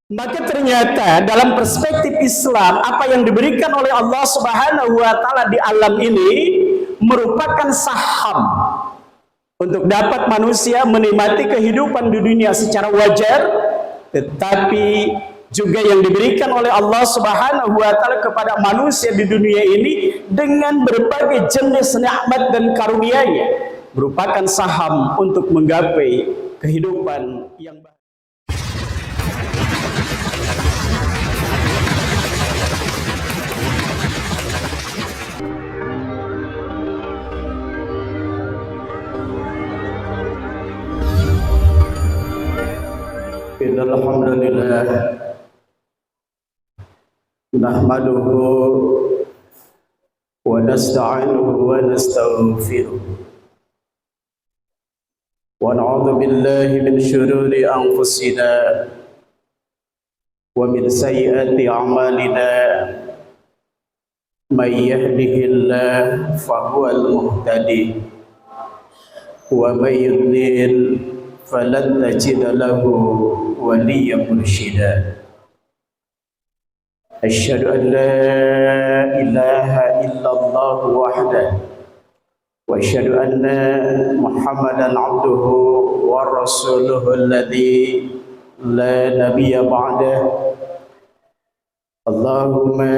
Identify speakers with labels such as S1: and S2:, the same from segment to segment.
S1: Maka ternyata dalam perspektif Islam, apa yang diberikan oleh Allah Subhanahu wa taala di alam ini merupakan saham untuk dapat manusia menikmati kehidupan di dunia secara wajar, tetapi juga yang diberikan oleh Allah Subhanahu wa taala kepada manusia di dunia ini dengan berbagai jenis nikmat dan karunia-Nya merupakan saham untuk menggapai kehidupan yang baik. Alhamdulillah nahmaduhu wa nasta'inuhu wa nastaghfiruh wa na'udzu billahi min shururi anfusina wa min sayyiati a'malina may yahdihillahu fahuwal muhtadi wa may yudlil falan tajida lahu waliyyan mursyida. Asyhadu an la ilaha illallah wahdahu wa asyhadu anna Muhammadan abduhu wa rasuluhu alladzi la nabiyya ba'dahu. Allahumma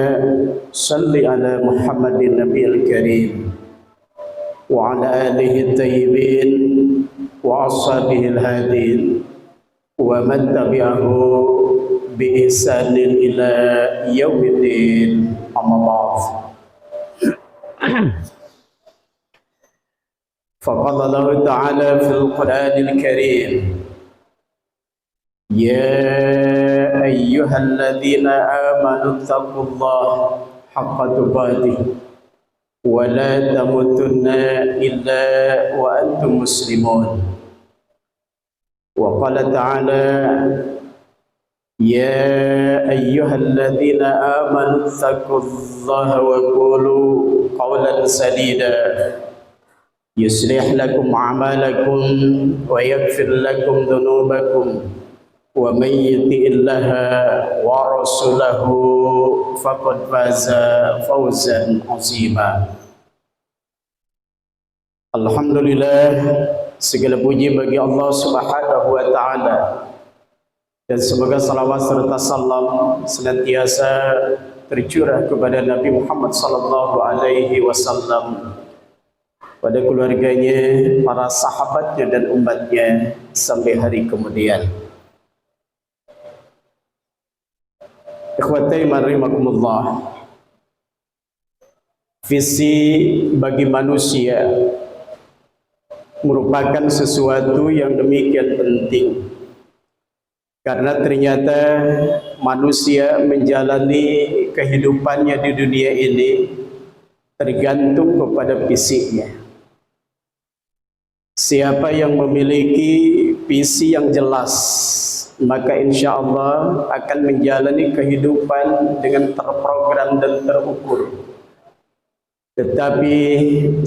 S1: salli ala Muhammadin nabiyil karim wa ala alihi tayyibin wa ashabihil hadin wa man tabi'ahu bi ihsanin ila yaumiddin, amma ba'd. Faqala Allah ta'ala fil Qur'anil Karim, ya ayyuhalladzina amanu taqullaha haqqa tuqatih wa la tamutunna illa wa antum muslimun. Wa qala ta'ala, ya ayyuhalladzina amanu taqullaha wa qulu qawlan sadida yuslih lakum a'malakum wa yaghfir lakum dhunubakum wa may yuti'illaha wa rasulahu faqad faza fawzan 'azima. Alhamdulillah, segala puji bagi Allah Subhanahu wa taala, dan semoga salawat serta salam senantiasa tercurah kepada Nabi Muhammad sallallahu alaihi wasallam, pada keluarganya, para sahabatnya dan umatnya sampai hari kemudian. Ikhwatai marimakumullah, visi bagi manusia merupakan sesuatu yang demikian penting, karena ternyata manusia menjalani kehidupannya di dunia ini tergantung kepada fisiknya. Siapa yang memiliki visi yang jelas, maka insya Allah akan menjalani kehidupan dengan terprogram dan terukur. Tetapi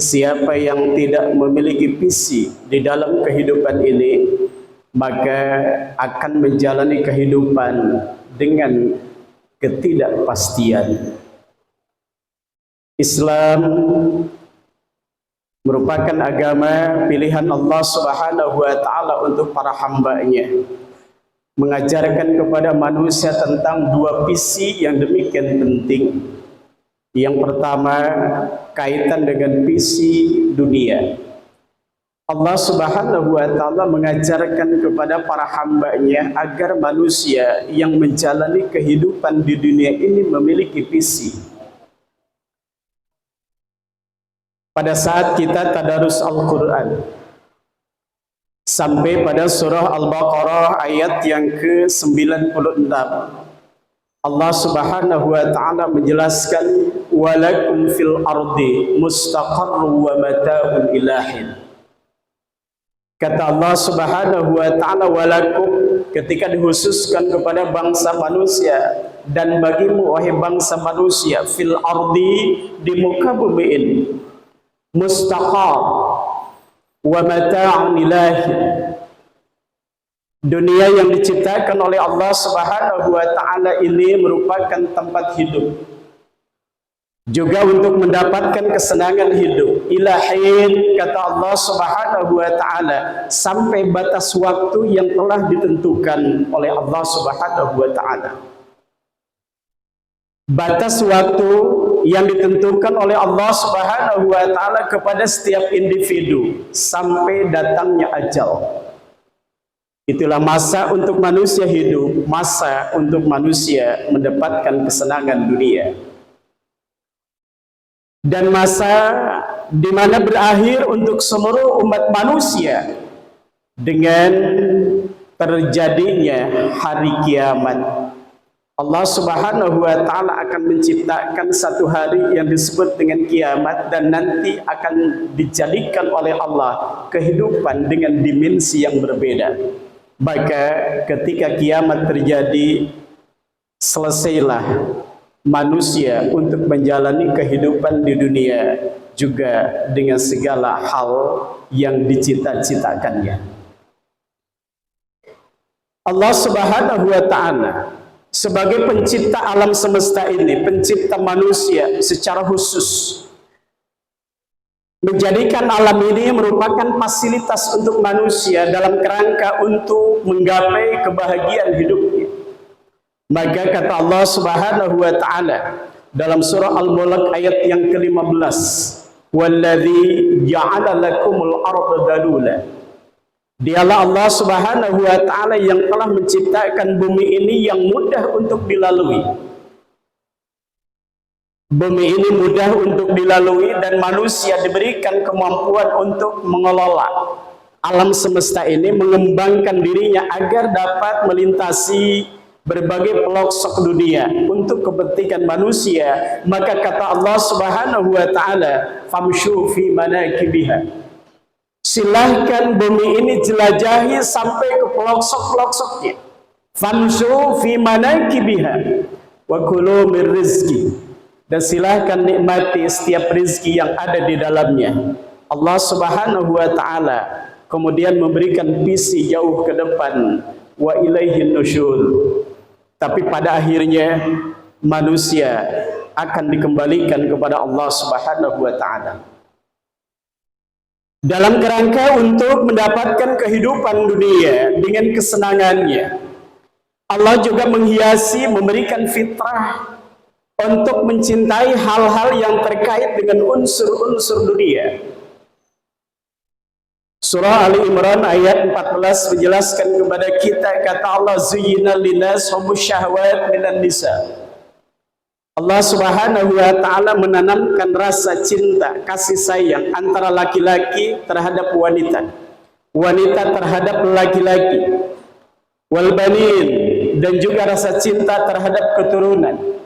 S1: siapa yang tidak memiliki visi di dalam kehidupan ini, maka akan menjalani kehidupan dengan ketidakpastian. Islam merupakan agama pilihan Allah Subhanahu wa taala untuk para hamba-Nya, mengajarkan kepada manusia tentang dua visi yang demikian penting. Yang pertama, kaitan dengan visi dunia. Allah Subhanahu wa taala mengajarkan kepada para hamba-Nya agar manusia yang menjalani kehidupan di dunia ini memiliki visi. Pada saat kita tadarus Al-Quran sampai pada surah Al-Baqarah ayat yang ke-96, Allah Subhanahu wa taala menjelaskan, walakum fil ardi mustaqarrun wa mata'un ilahin. Kata Allah Subhanahu wa taala, walakum, ketika dikhususkan kepada bangsa manusia, dan bagimu wahai bangsa manusia, fil ardi, di muka bumi ini, mustaqar wa mata'un ilahin, Dunia yang diciptakan oleh Allah Subhanahu wa taala ini merupakan tempat hidup, juga untuk mendapatkan kesenangan hidup. Ilahin, kata Allah Subhanahu wa taala, sampai batas waktu yang telah ditentukan oleh Allah Subhanahu wa taala. Batas waktu yang ditentukan oleh Allah Subhanahu wa taala kepada setiap individu sampai datangnya ajal. Itulah masa untuk manusia hidup, masa untuk manusia mendapatkan kesenangan dunia. Dan masa di mana berakhir untuk seluruh umat manusia dengan terjadinya hari kiamat. Allah Subhanahu wa taala akan menciptakan satu hari yang disebut dengan kiamat, dan nanti akan dijadikan oleh Allah kehidupan dengan dimensi yang berbeda. Maka ketika kiamat terjadi, selesailah manusia untuk menjalani kehidupan di dunia juga dengan segala hal yang dicita-citakannya. Allah Subhanahu wa taala sebagai pencipta alam semesta ini, pencipta manusia secara khusus, menjadikan alam ini merupakan fasilitas untuk manusia dalam kerangka untuk menggapai kebahagiaan hidupnya. Maka kata Allah Subhanahu wa taala dalam surah Al-Mulk ayat yang ke-15, "Walladzi ja'ala lakumul arda dalula." Dialah Allah Subhanahu wa taala yang telah menciptakan bumi ini yang mudah untuk dilalui. Bumi ini mudah untuk dilalui dan manusia diberikan kemampuan untuk mengelola alam semesta ini, mengembangkan dirinya agar dapat melintasi berbagai pelosok dunia untuk kepentingan manusia. Maka kata Allah Subhanahu wa taala, "Famshu fi manakibiha." Silahkan bumi ini jelajahi sampai ke pelosok-pelosoknya. Famshu fi manakibiha wa kulu min rizqi. Dan silahkan nikmati setiap rizki yang ada di dalamnya. Allah Subhanahu wa taala kemudian memberikan visi jauh ke depan, wa ilaihin nusyur. Tapi pada akhirnya manusia akan dikembalikan kepada Allah Subhanahu wa taala. Dalam kerangka untuk mendapatkan kehidupan dunia dengan kesenangannya, Allah juga menghiasi, memberikan fitrah untuk mencintai hal-hal yang terkait dengan unsur-unsur dunia. Surah Ali Imran ayat 14 menjelaskan kepada kita, kata Allah, "Zuyyina linas hubbus syahawat minan nisa." Allah Subhanahu wa taala menanamkan rasa cinta, kasih sayang antara laki-laki terhadap wanita, wanita terhadap laki-laki, wal banin, dan juga rasa cinta terhadap keturunan,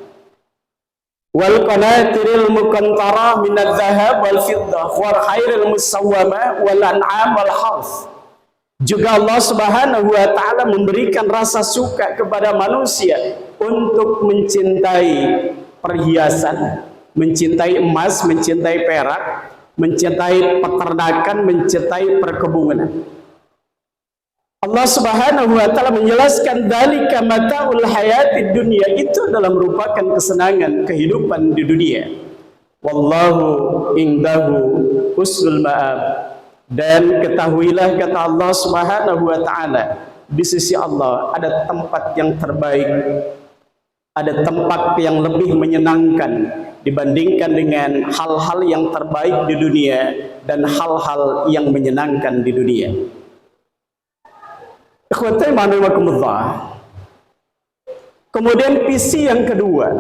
S1: wal qanatiril muqantara minadz zahab wal fiddah wal khairil musawwama wal an'am wal harth. Juga Allah Subhanahu wa taala memberikan rasa suka kepada manusia untuk mencintai perhiasan, mencintai emas, mencintai perak, mencintai peternakan, mencintai perkebunan. Allah Subhanahu wa taala menjelaskan, dzalika mataul hayatid dunya, itu adalah merupakan kesenangan kehidupan di dunia. Wallahu indahu husnul ma'ab. Dan ketahuilah, kata Allah Subhanahu wa taala, di sisi Allah ada tempat yang terbaik, ada tempat yang lebih menyenangkan dibandingkan dengan hal-hal yang terbaik di dunia dan hal-hal yang menyenangkan di dunia. Ikhwatai ma'anumakumullah. Kemudian visi yang kedua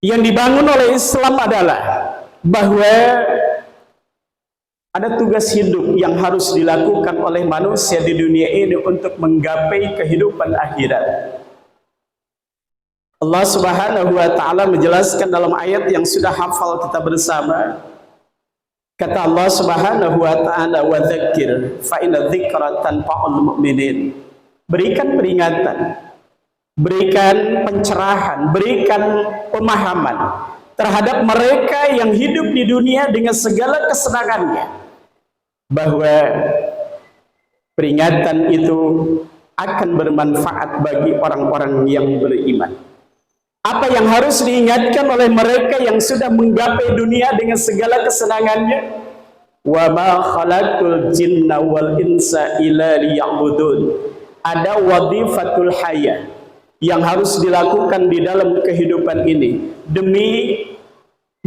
S1: yang dibangun oleh Islam adalah bahwa ada tugas hidup yang harus dilakukan oleh manusia di dunia ini untuk menggapai kehidupan akhirat. Allah Subhanahu wa taala menjelaskan dalam ayat yang sudah hafal kita bersama. Kata Allah Subhanahu wa taala, "Wa dzakir fa inna dzikra tanfa'ul mu'minin." Berikan peringatan, berikan pencerahan, berikan pemahaman terhadap mereka yang hidup di dunia dengan segala kesenangannya, bahwa Peringatan itu akan bermanfaat bagi orang-orang yang beriman. Apa yang harus diingatkan oleh mereka yang sudah menggapai dunia dengan segala kesenangannya? Wa ma khalaqul jinna wal insa illa liya'budun. Ada wadifatul hayah yang harus dilakukan di dalam kehidupan ini demi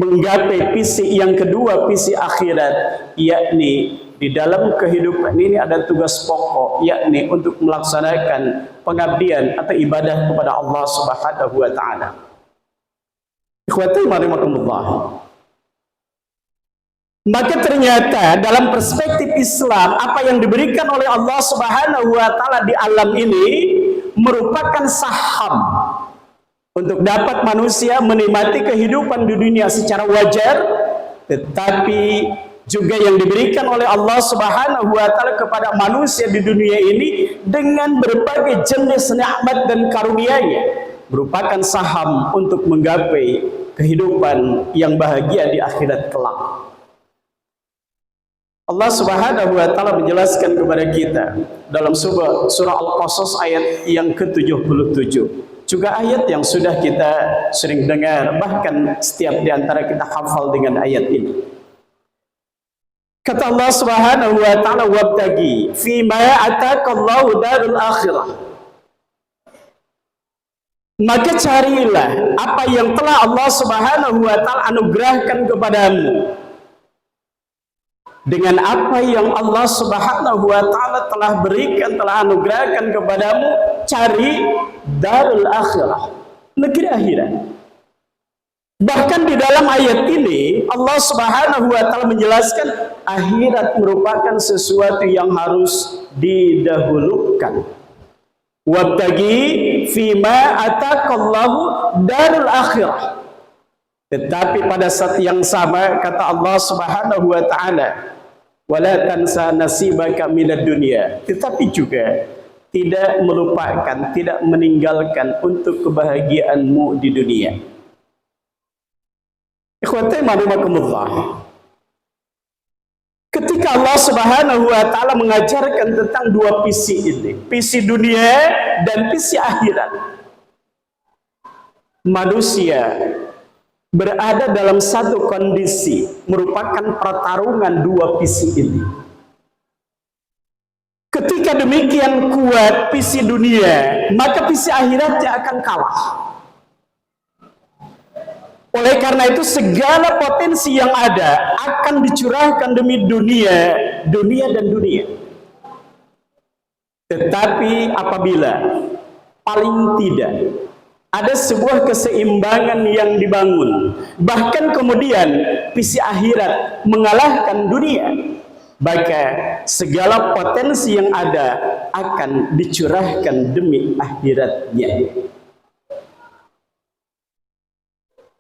S1: menggapai visi yang kedua, visi akhirat, yakni di dalam kehidupan ini ada tugas pokok, yakni untuk melaksanakan pengabdian atau ibadah kepada Allah Subhanahu wa taala. Ikhwati rahimakumullah. Maka ternyata dalam perspektif Islam, apa yang diberikan oleh Allah Subhanahu wa taala di alam ini merupakan saham untuk dapat manusia menikmati kehidupan di dunia secara wajar, tetapi juga yang diberikan oleh Allah Subhanahu wa taala kepada manusia di dunia ini dengan berbagai jenis nikmat dan karunia-Nya merupakan saham untuk menggapai kehidupan yang bahagia di akhirat kelak. Allah Subhanahu wa taala menjelaskan kepada kita dalam surah Al-Qasas ayat yang ke-77. Juga ayat yang sudah kita sering dengar, bahkan setiap di antara kita hafal dengan ayat ini. Kata Allah Subhanahu wa taala, "Wabtagi fima ataqallahu darul akhirah." Maka carilah apa yang telah Allah Subhanahu wa taala anugerahkan kepadamu. Dengan apa yang Allah Subhanahu wa taala telah berikan, telah anugerahkan kepadamu, cari darul akhirah, negeri akhirat. Bahkan di dalam ayat ini Allah Subhanahu wa taala menjelaskan akhirat merupakan sesuatu yang harus didahulukan. Wabtagi fima ataqallahu darul akhirah. Tetapi pada saat yang sama kata Allah Subhanahu wa taala, wala tansa nasibaka minad dunya, tetapi juga tidak melupakan, tidak meninggalkan untuk kebahagiaanmu di dunia. Ikhwati rahimakumullah. Ketika Allah Subhanahu wa taala mengajarkan tentang dua visi ini, visi dunia dan visi akhirat, manusia berada dalam satu kondisi merupakan pertarungan dua visi ini. Ketika demikian kuat visi dunia, maka visi akhiratnya akan kalah. Oleh karena itu segala potensi yang ada akan dicurahkan demi dunia dan dunia. Tetapi apabila paling tidak ada sebuah keseimbangan yang dibangun, bahkan kemudian visi akhirat mengalahkan dunia, maka segala potensi yang ada akan dicurahkan demi akhiratnya.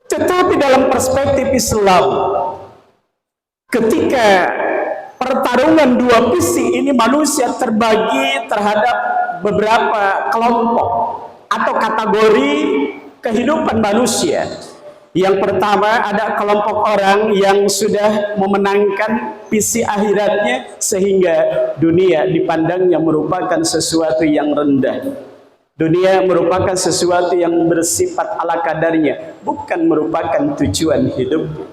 S1: Tetapi dalam perspektif Islam, ketika pertarungan dua visi ini, manusia terbagi terhadap beberapa kelompok atau kategori kehidupan manusia. Yang pertama, ada kelompok orang yang sudah memenangkan visi akhiratnya sehingga dunia dipandangnya merupakan sesuatu yang rendah. Dunia merupakan sesuatu yang bersifat ala kadarnya, bukan merupakan tujuan hidupnya.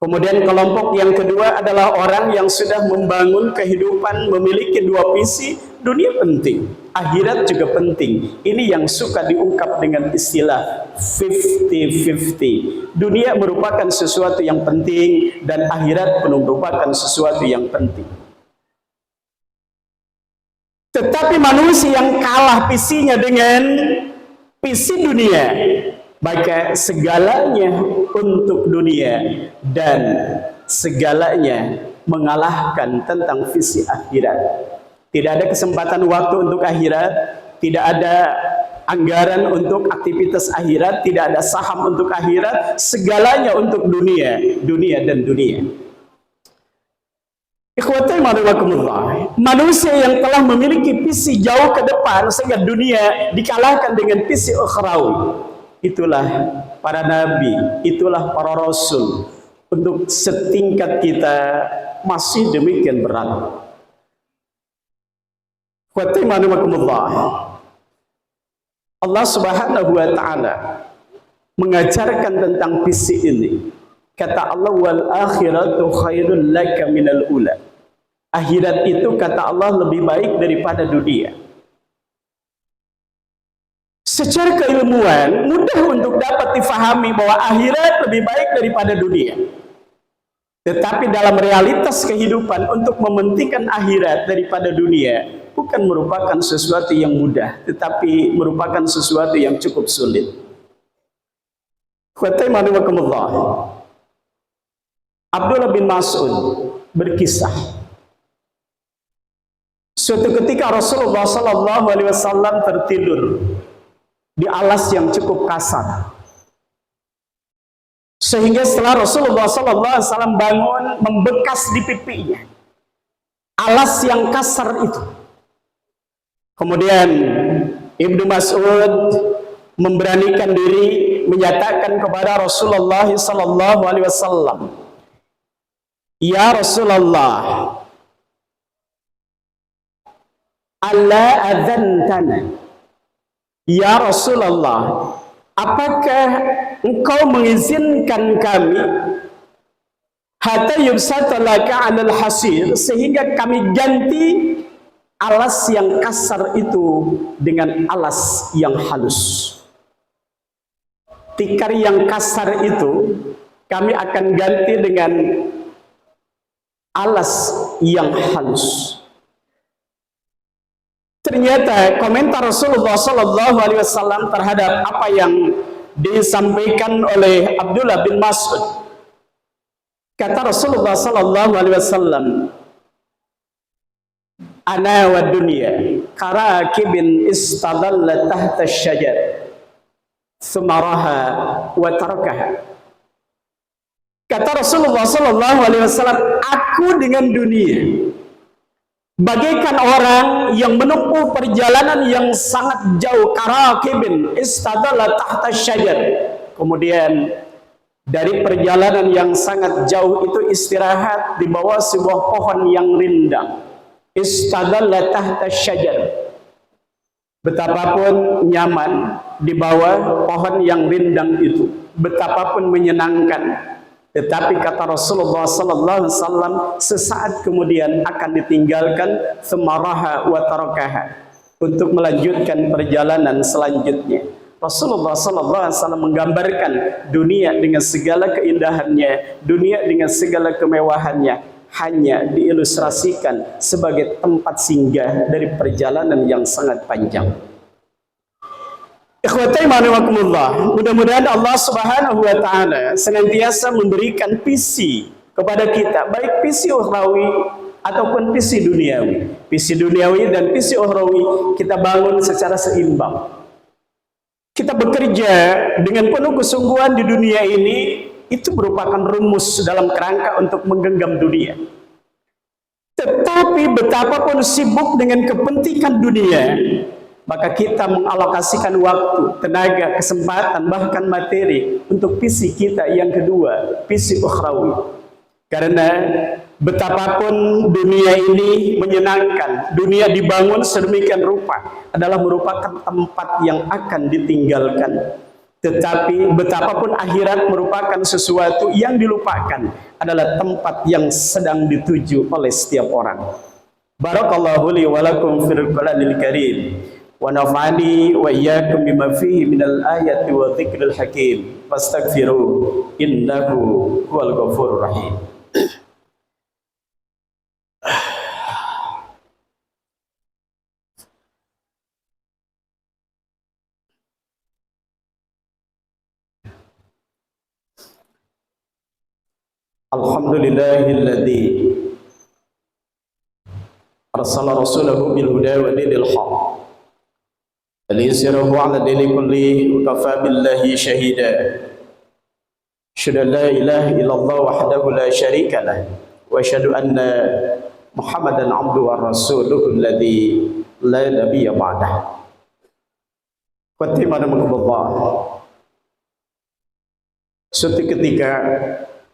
S1: Kemudian kelompok yang kedua adalah orang yang sudah membangun kehidupan, memiliki dua visi, dunia penting, akhirat juga penting. Ini yang suka diungkap dengan istilah 50-50. Dunia merupakan sesuatu yang penting dan akhirat merupakan sesuatu yang penting. Tetapi manusia yang kalah visinya dengan visi dunia, maka segalanya untuk dunia dan segalanya mengalahkan tentang visi akhirat. Tidak ada kesempatan waktu untuk akhirat, tidak ada anggaran untuk aktivitas akhirat, tidak ada saham untuk akhirat, segalanya untuk dunia dan dunia. Ikhwati rahimakumullah, manusia yang telah memiliki visi jauh ke depan sehingga dunia dikalahkan dengan visi ukhrawi, itulah para nabi, itulah para rasul. Untuk setingkat kita masih demikian berat. Allah Subhanahu wa taala mengajarkan tentang visi ini. Kata Allah, wal akhiratu khairul laka minal ula. Akhirat itu kata Allah lebih baik daripada dunia. Secara keilmuan mudah untuk dapat difahami bahwa akhirat lebih baik daripada dunia. Tetapi dalam realitas kehidupan untuk mementingkan akhirat daripada dunia bukan merupakan sesuatu yang mudah, tetapi merupakan sesuatu yang cukup sulit. Abdullah bin Mas'ud berkisah, suatu ketika Rasulullah SAW tertidur di alas yang cukup kasar, sehingga setelah Rasulullah SAW bangun, membekas di pipinya alas yang kasar itu. Kemudian Ibnu Mas'ud memberanikan diri menyatakan kepada Rasulullah SAW, ya Rasulullah, alla adzantana. Ya Rasulullah, apakah engkau mengizinkan kami hatta yubsata laka 'alal hasir, sehingga kami ganti alas yang kasar itu dengan alas yang halus. Tikar yang kasar itu kami akan ganti dengan alas yang halus. Ternyata komentar Rasulullah SAW terhadap apa yang disampaikan oleh Abdullah bin Mas'ud, kata Rasulullah SAW, ana wa dunya karakibin istadalla tahta syajar thumaraha wa tarakaha. Kata Rasulullah SAW, aku dengan dunia bagaikan orang yang menempuh perjalanan yang sangat jauh, karakibin istadalla tahta syajar. Kemudian dari perjalanan yang sangat jauh itu istirahat di bawah sebuah pohon yang rindang. Istadalla tahta syajar. Betapapun nyaman di bawah pohon yang rindang itu, betapapun menyenangkan. Tetapi kata Rasulullah SAW, sesaat kemudian akan ditinggalkan, semaraha wa tarakaha, untuk melanjutkan perjalanan selanjutnya. Rasulullah SAW menggambarkan dunia dengan segala keindahannya, dunia dengan segala kemewahannya, hanya diilustrasikan sebagai tempat singgah dari perjalanan yang sangat panjang. Ikhwatai ma'anakumullah, mudah-mudahan Allah Subhanahu wa taala senantiasa memberikan visi kepada kita, baik visi ukhrawi ataupun visi duniawi. Visi duniawi dan visi ukhrawi kita bangun secara seimbang. Kita bekerja dengan penuh kesungguhan di dunia ini, itu merupakan rumus dalam kerangka untuk menggenggam dunia. Tetapi betapapun sibuk dengan kepentingan dunia, maka kita mengalokasikan waktu, tenaga, kesempatan, bahkan materi untuk visi kita yang kedua, visi ukhrawi. Karena betapapun dunia ini menyenangkan, dunia dibangun sedemikian rupa adalah merupakan tempat yang akan ditinggalkan. Tetapi betapapun akhirat merupakan sesuatu yang dilupakan, adalah tempat yang sedang dituju oleh setiap orang. Barakallahu li wa lakum fil Qur'anil Karim. Wa nafa'ani wa iyyakum bima fihi minal ayati wa dzikril hakim. Fastaghfiru innahu huwal ghafurur rahim. Alhamdulillahilladzi arsala rasulahu bil huda wa dinil haqq liyusirahu 'ala dini kulli wa kafa billahi shahida. Asyhadu an la ilaha illallah wahdahu la syarika lah wa asyhadu anna Muhammadan 'abduhu wa rasuluhu alladzi la nabiyya ba'dah. Qatimanamullah. Suatu ketika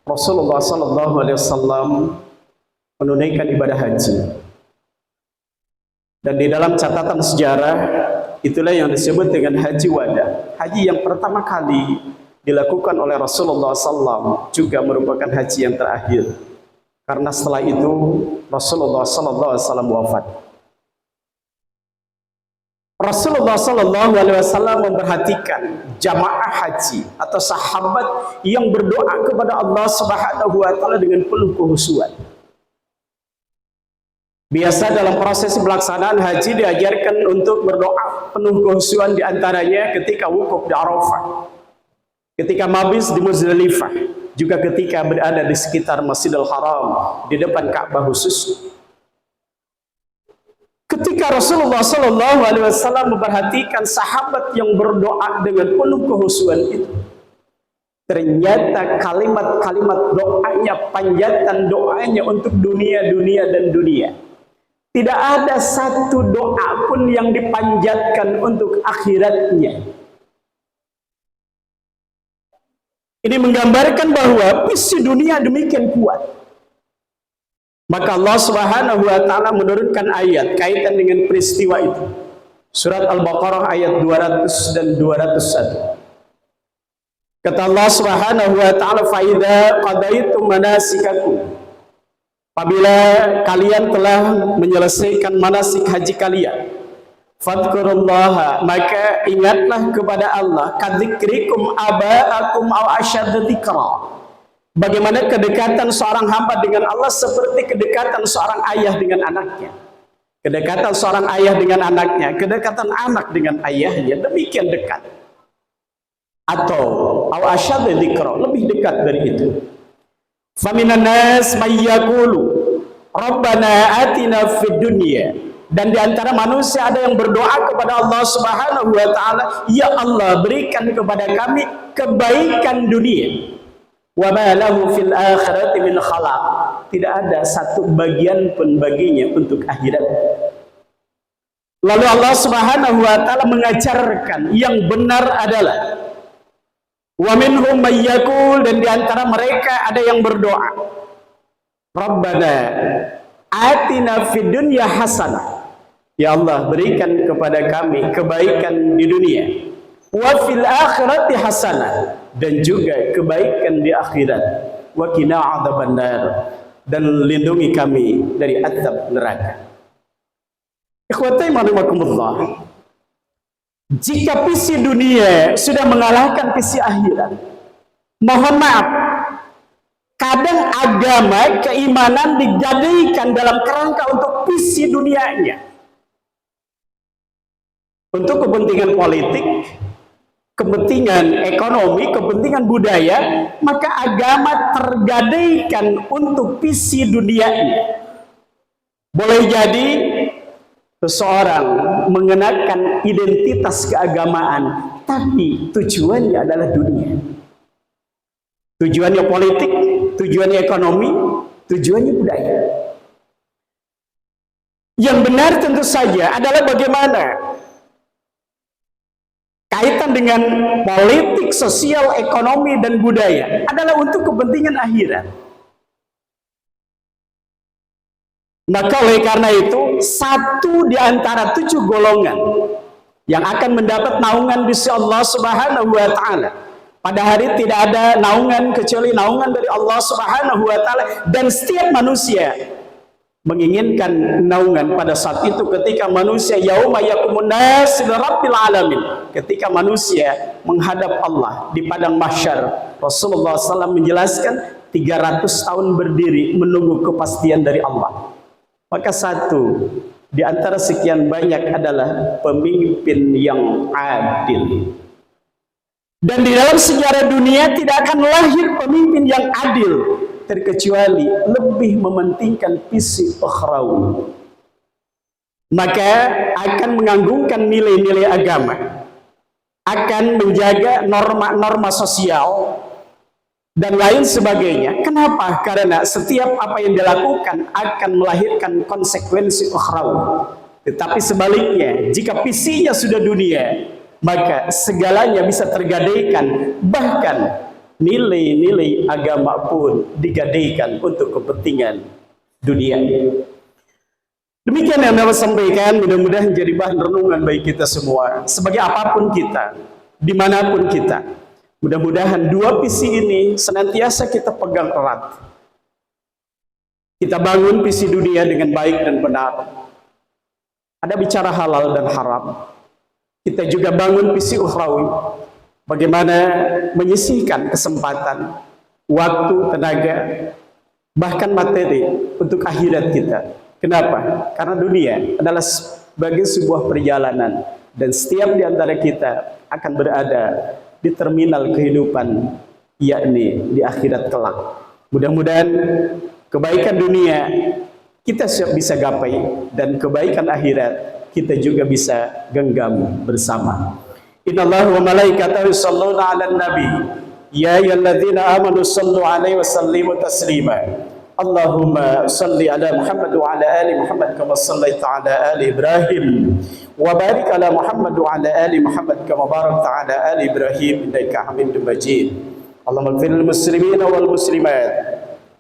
S1: Rasulullah SAW menunaikan ibadah haji. Dan di dalam catatan sejarah, itulah yang disebut dengan haji wada. Haji yang pertama kali dilakukan oleh Rasulullah SAW, juga merupakan haji yang terakhir. Karena setelah itu Rasulullah SAW wafat. Rasulullah SAW memperhatikan jamaah haji atau sahabat yang berdoa kepada Allah Subhanahu wa Ta'ala dengan penuh kekhusyuan. Biasa dalam proses pelaksanaan haji diajarkan untuk berdoa penuh kekhusyuan, diantaranya ketika wukuf di Arafah, ketika mabis di Muzdalifah, juga ketika berada di sekitar Masjidil Haram di depan Ka'bah khusus. Ketika Rasulullah SAW memperhatikan sahabat yang berdoa dengan penuh kekhusyuan itu, ternyata kalimat-kalimat doanya, panjatan doanya untuk dunia dan dunia. Tidak ada satu doa pun yang dipanjatkan untuk akhiratnya. Ini menggambarkan bahwa visi dunia demikian kuat. Maka Allah Subhanahu wa Ta'ala menurunkan ayat kaitan dengan peristiwa itu. Surat Al-Baqarah ayat 200 dan 201. Kata Allah Subhanahu wa Ta'ala, "Fa idza qadaitum manasikakum." Apabila kalian telah menyelesaikan manasik haji kalian, fadhkurullaha, maka ingatlah kepada Allah, kadzikrikum aba'akum aw asyadda dzikra. Bagaimana kedekatan seorang hamba dengan Allah seperti kedekatan seorang ayah dengan anaknya. Kedekatan seorang ayah dengan anaknya, kedekatan anak dengan ayahnya demikian dekat. Atau aw asyadda dzikra, lebih dekat dari itu. Faminan nas may yaqulu Rabbana atina fid dunya, dan diantara manusia ada yang berdoa kepada Allah Subhanahu wa Ta'ala, ya Allah berikan kepada kami kebaikan dunia, wa ma lahu fil akhirati min khalaq, tidak ada satu bagian pun baginya untuk akhirat. Lalu Allah Subhanahu wa Ta'ala mengajarkan yang benar adalah wa minhum may yaqul, dan diantara mereka ada yang berdoa, Rabbana atina fid dunya hasanah, ya Allah berikan kepada kami kebaikan di dunia, wa fil akhirati hasanah, dan juga kebaikan di akhirat, wa qina adzabannar, dan lindungi kami dari azab neraka. Ikhwati rahimakumullah, jika visi dunia sudah mengalahkan visi akhirat, mohon maaf, kadang agama, keimanan dijadikan dalam kerangka untuk visi dunianya, untuk kepentingan politik, kepentingan ekonomi, kepentingan budaya, maka agama tergadaikan untuk visi dunianya. Boleh jadi seseorang mengenakan identitas keagamaan, tapi tujuannya adalah dunia. Tujuannya politik, tujuannya ekonomi, tujuannya budaya. Yang benar tentu saja adalah bagaimana kaitan dengan politik, sosial, ekonomi, dan budaya adalah untuk kepentingan akhirat. Maka oleh karena itu, satu di antara 7 golongan yang akan mendapat naungan di sisi Allah Subhanahu wa Ta'ala, pada hari tidak ada naungan kecuali naungan dari Allah Subhanahu wa Ta'ala, dan setiap manusia menginginkan naungan pada saat itu ketika manusia yauma yaqumun nas li rabbil alamin, ketika manusia menghadap Allah di padang mahsyar. Rasulullah SAW menjelaskan 300 tahun berdiri menunggu kepastian dari Allah. Maka satu di antara sekian banyak adalah pemimpin yang adil. Dan di dalam sejarah dunia tidak akan lahir pemimpin yang adil terkecuali lebih mementingkan visi ukhrawi. Maka akan menganggungkan nilai-nilai agama, akan menjaga norma-norma sosial dan lain sebagainya. Kenapa? Karena setiap apa yang dilakukan akan melahirkan konsekuensi ukhrawi. Tetapi sebaliknya, jika visinya sudah dunia, maka segalanya bisa tergadaikan, bahkan nilai-nilai agama pun digadaikan untuk kepentingan dunia. Demikian yang dapat sampaikan, mudah-mudahan jadi bahan renungan bagi kita semua. Sebagai apapun kita, dimanapun kita, mudah-mudahan dua visi ini senantiasa kita pegang erat. Kita bangun visi dunia dengan baik dan benar. Ada bicara halal dan haram. Kita juga bangun visi ukhrawi. Bagaimana menyisihkan kesempatan, waktu, tenaga, bahkan materi untuk akhirat kita. Kenapa? Karena dunia adalah sebagai sebuah perjalanan. Dan setiap di antara kita akan berada di terminal kehidupan, yakni di akhirat kelak. Mudah-mudahan kebaikan dunia kita bisa gapai, dan kebaikan akhirat kita juga bisa genggam bersama. Innallaha wa malaikatahu yusholluna 'alan nabi ya ayyuhalladzina amanu shallu 'alaihi wa sallimu taslima. Allahumma salli ala Muhammad wa ala ali Muhammad kama sallaita ala ali Ibrahim wa barik ala Muhammad wa ala ali Muhammad kama barakta ala ali Ibrahim innaka Hamidum Majid. Allahumma ighfir lil muslimina wal muslimat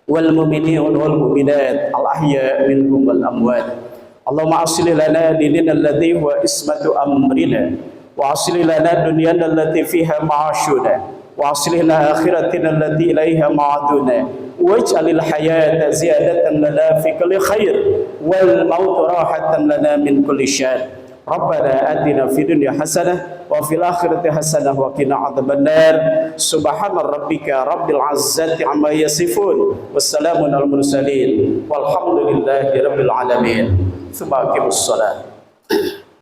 S1: wal mu'minina wal mu'minat al ahya minhum wal amwat. Allahumma aslih lana dinana alladhi huwa ismatu amrina wa aslih lana dunyana allati fiha ma'ashuna wa aslih lana akhiratina allati ilaiha ma'aduna waj'alil hayata ziyadatan lana fi kulli khair wal maut rahatan lana min kulli syarr. Rabbana atina fid dunya hasanah wa fil akhirati hasanah wa qina adzabannar. Subhana rabbika rabbil izzati amma yasifun wassalamun al mursalin walhamdulillahi rabbil alamin. Tsumma aqimus shalah.